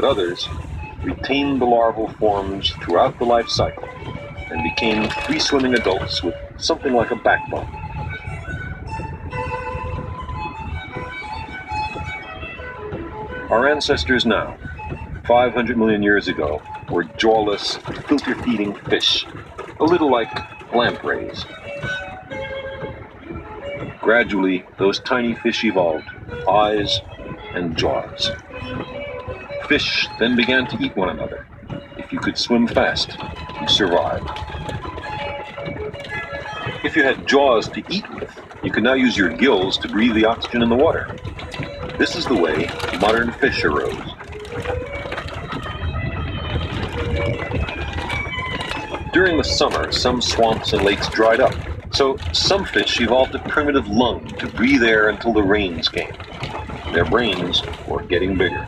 but others retained the larval forms throughout the life cycle and became free-swimming adults with something like a backbone. Our ancestors now, 500 million years ago, were jawless, filter-feeding fish, a little like lampreys. Gradually, those tiny fish evolved eyes and jaws. Fish then began to eat one another. If you could swim fast, you survived. If you had jaws to eat with, you could now use your gills to breathe the oxygen in the water. This is the way modern fish arose. During the summer, some swamps and lakes dried up, so some fish evolved a primitive lung to breathe air until the rains came. Their brains were getting bigger.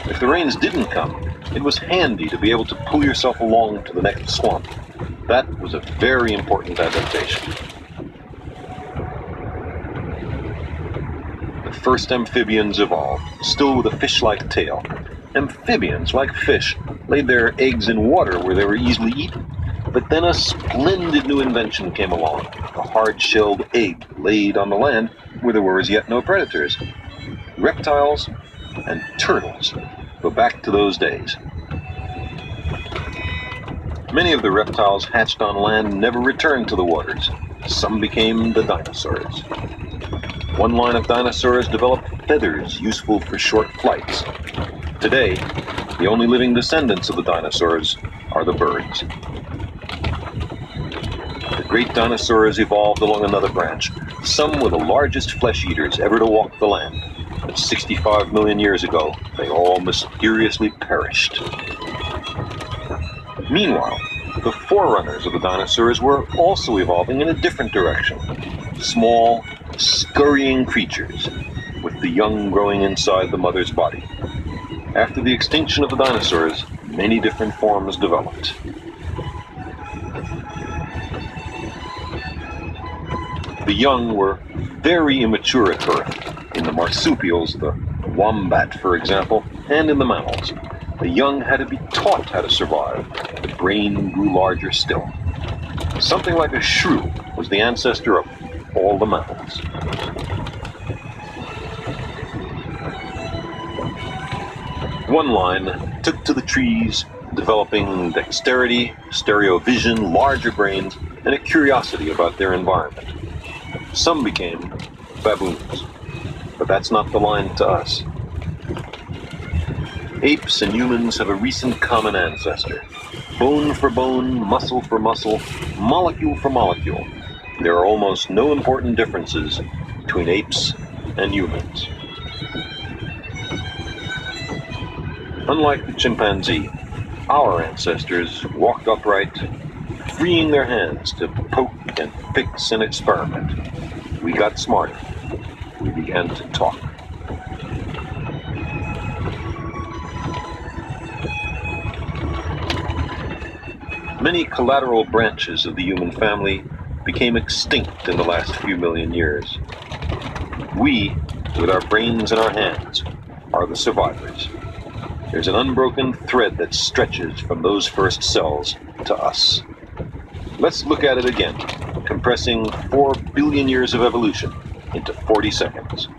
If the rains didn't come, it was handy to be able to pull yourself along to the next swamp. That was a very important adaptation. The first amphibians evolved, still with a fish-like tail. Amphibians, like fish, laid their eggs in water where they were easily eaten. But then a splendid new invention came along, a hard-shelled egg laid on the land where there were as yet no predators. Reptiles and turtles go back to those days. Many of the reptiles hatched on land never returned to the waters. Some became the dinosaurs. One line of dinosaurs developed feathers useful for short flights. Today, the only living descendants of the dinosaurs are the birds. The great dinosaurs evolved along another branch. Some were the largest flesh-eaters ever to walk the land. But 65 million years ago, they all mysteriously perished. Meanwhile, the forerunners of the dinosaurs were also evolving in a different direction. Small, scurrying creatures, with the young growing inside the mother's body. After the extinction of the dinosaurs, many different forms developed. The young were very immature at birth. In the marsupials, the wombat, for example, and in the mammals. The young had to be taught how to survive. The brain grew larger still. Something like a shrew was the ancestor of all the mammals. One line took to the trees, developing dexterity, stereo vision, larger brains, and a curiosity about their environment. Some became baboons, but that's not the line to us. Apes and humans have a recent common ancestor. Bone for bone, muscle for muscle, molecule for molecule. There are almost no important differences between apes and humans. Unlike the chimpanzee, our ancestors walked upright, freeing their hands to poke and fix and experiment. We got smarter. We began to talk. Many collateral branches of the human family became extinct in the last few million years. We, with our brains in our hands, are the survivors. There's an unbroken thread that stretches from those first cells to us. Let's look at it again, compressing 4 billion years of evolution into 40 seconds.